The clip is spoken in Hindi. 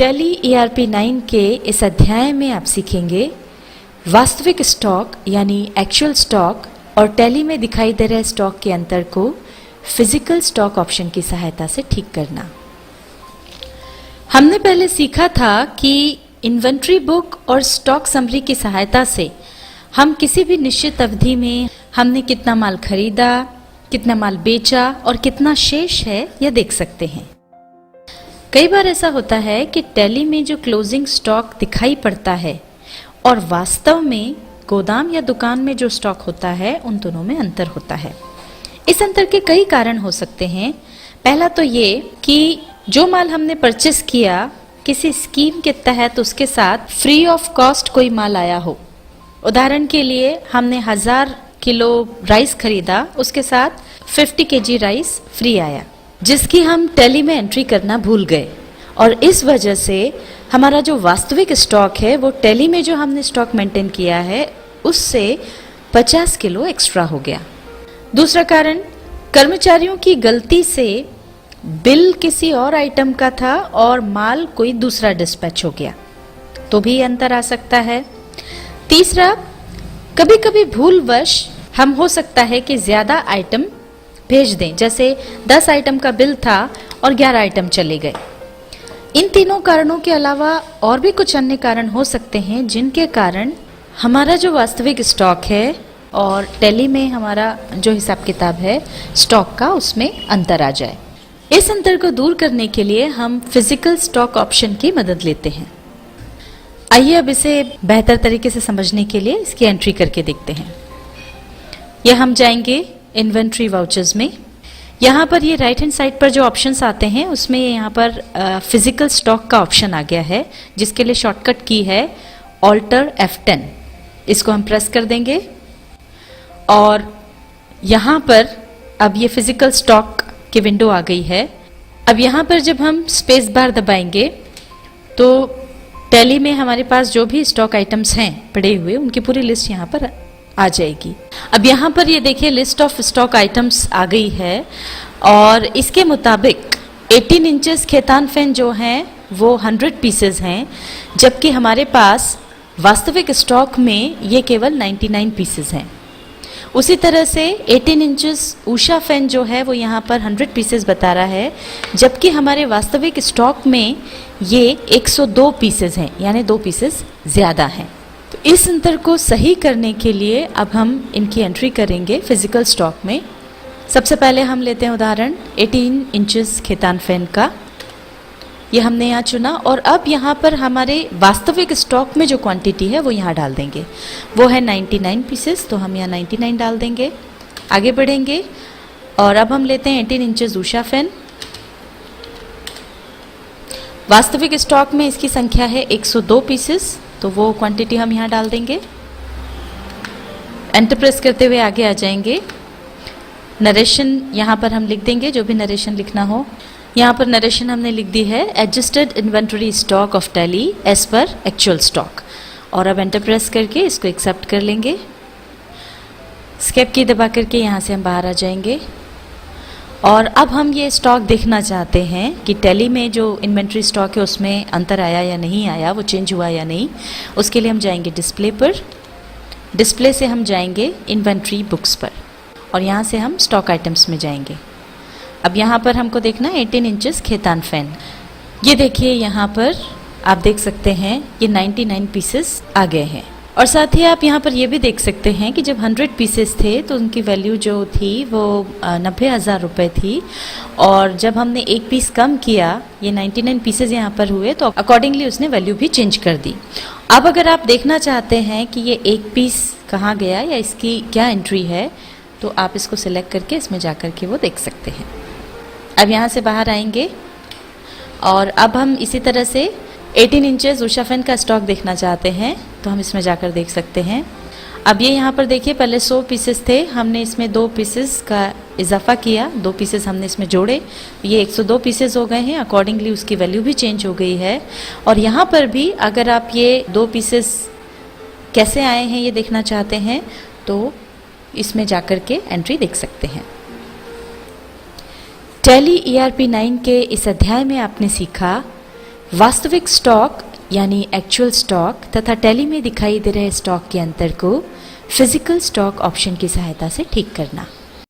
टैली ERP 9 के इस अध्याय में आप सीखेंगे वास्तविक स्टॉक यानी एक्चुअल स्टॉक और टैली में दिखाई दे रहे स्टॉक के अंतर को फिजिकल स्टॉक ऑप्शन की सहायता से ठीक करना। हमने पहले सीखा था कि इन्वेंट्री बुक और स्टॉक समरी की सहायता से हम किसी भी निश्चित अवधि में हमने कितना माल खरीदा, कितना माल बेचा और कितना शेष है यह देख सकते हैं। कई बार ऐसा होता है कि टैली में जो क्लोजिंग स्टॉक दिखाई पड़ता है और वास्तव में गोदाम या दुकान में जो स्टॉक होता है उन दोनों में अंतर होता है। इस अंतर के कई कारण हो सकते हैं। पहला तो ये कि जो माल हमने परचेस किया किसी स्कीम के तहत उसके साथ फ्री ऑफ कॉस्ट कोई माल आया हो। उदाहरण के लिए हमने 1000 किलो राइस खरीदा, उसके साथ 50 kg राइस फ्री आया जिसकी हम टैली में एंट्री करना भूल गए और इस वजह से हमारा जो वास्तविक स्टॉक है वो टैली में जो हमने स्टॉक मेंटेन किया है उससे 50 किलो एक्स्ट्रा हो गया। दूसरा कारण, कर्मचारियों की गलती से बिल किसी और आइटम का था और माल कोई दूसरा डिस्पैच हो गया, तो भी अंतर आ सकता है। तीसरा, कभी कभी भूलवश हम हो सकता है कि ज्यादा आइटम भेज दें, जैसे 10 आइटम का बिल था और 11 आइटम चले गए। इन तीनों कारणों के अलावा और भी कुछ अन्य कारण हो सकते हैं जिनके कारण हमारा जो वास्तविक स्टॉक है और टैली में हमारा जो हिसाब किताब है स्टॉक का उसमें अंतर आ जाए। इस अंतर को दूर करने के लिए हम फिजिकल स्टॉक ऑप्शन की मदद लेते हैं। आइए अब इसे बेहतर तरीके से समझने के लिए इसकी एंट्री करके देखते हैं। यह हम जाएंगे इन्वेंट्री वाउचर्स में। यहाँ पर ये राइट हैंड साइड पर जो ऑप्शंस आते हैं उसमें यहाँ पर फिजिकल स्टॉक का ऑप्शन आ गया है जिसके लिए शॉर्टकट की है ऑल्टर F10। इसको हम प्रेस कर देंगे और यहाँ पर अब ये फिजिकल स्टॉक की विंडो आ गई है। अब यहाँ पर जब हम स्पेस बार दबाएंगे तो टैली में हमारे पास जो भी स्टॉक आइटम्स हैं पड़े हुए उनकी पूरी लिस्ट यहाँ पर आ जाएगी। अब यहाँ पर ये देखिए लिस्ट ऑफ स्टॉक आइटम्स आ गई है और इसके मुताबिक 18 इंचेस खेतान फैन जो हैं वो 100 पीसेज हैं, जबकि हमारे पास वास्तविक स्टॉक में ये केवल 99 पीसेज हैं। उसी तरह से 18 इंचेस उषा फैन जो है वो यहाँ पर 100 पीसेज बता रहा है, जबकि हमारे वास्तविक स्टॉक में ये 102 पीसेज हैं, यानी 2 पीसेज ज़्यादा हैं। तो इस अंतर को सही करने के लिए अब हम इनकी एंट्री करेंगे फिजिकल स्टॉक में। सबसे पहले हम लेते हैं उदाहरण 18 इंचेस खेतान फैन का। ये हमने यहाँ चुना और अब यहाँ पर हमारे वास्तविक स्टॉक में जो क्वांटिटी है वो यहाँ डाल देंगे। वो है 99 पीसेस, तो हम यहाँ 99 डाल देंगे। आगे बढ़ेंगे और अब हम लेते हैं 18 इंचेस उषा फैन। वास्तविक स्टॉक में इसकी संख्या है 102 पीसेस, तो वो क्वांटिटी हम यहाँ डाल देंगे। एंटर प्रेस करते हुए आगे आ जाएंगे। नरेशन यहाँ पर हम लिख देंगे, जो भी नरेशन लिखना हो। यहाँ पर नरेशन हमने लिख दी है adjusted inventory stock of Tally as पर एक्चुअल स्टॉक, और अब एंटर प्रेस करके इसको एक्सेप्ट कर लेंगे। स्केप की दबा करके यहाँ से हम बाहर आ जाएंगे और अब हम ये स्टॉक देखना चाहते हैं कि टैली में जो इन्वेंट्री स्टॉक है उसमें अंतर आया या नहीं आया, वो चेंज हुआ या नहीं। उसके लिए हम जाएंगे डिस्प्ले पर। डिस्प्ले से हम जाएंगे इन्वेंट्री बुक्स पर और यहाँ से हम स्टॉक आइटम्स में जाएंगे। अब यहाँ पर हमको देखना है 18 इंचेस खेतान फैन। ये देखिए यहाँ पर आप देख सकते हैं ये 99 पीसेस आ गए हैं। और साथ ही आप यहाँ पर ये भी देख सकते हैं कि जब 100 पीसेस थे तो उनकी वैल्यू जो थी वो 90,000 रुपये थी, और जब हमने एक पीस कम किया, ये 99 पीसेस यहाँ पर हुए, तो अकॉर्डिंगली उसने वैल्यू भी चेंज कर दी। अब अगर आप देखना चाहते हैं कि ये एक पीस कहाँ गया या इसकी क्या एंट्री है, तो आप इसको सिलेक्ट करके इसमें जा कर के वो देख सकते हैं। अब यहाँ से बाहर आएंगे और अब हम इसी तरह से 18 इंचेस उषा फैन का स्टॉक देखना चाहते हैं, तो हम इसमें जाकर देख सकते हैं। अब ये यहाँ पर देखिए पहले 100 पीसेस थे, हमने इसमें 2 पीसेस का इजाफा किया, 2 पीसेस हमने इसमें जोड़े, ये 102 पीसेस हो गए हैं। अकॉर्डिंगली उसकी वैल्यू भी चेंज हो गई है। और यहाँ पर भी अगर आप ये 2 पीसेस कैसे आए हैं ये देखना चाहते हैं तो इसमें जाकर के एंट्री देख सकते हैं। टैली ERP 9 के इस अध्याय में आपने सीखा वास्तविक स्टॉक यानी एक्चुअल स्टॉक तथा टैली में दिखाई दे रहे स्टॉक के अंतर को फिजिकल स्टॉक ऑप्शन की सहायता से ठीक करना।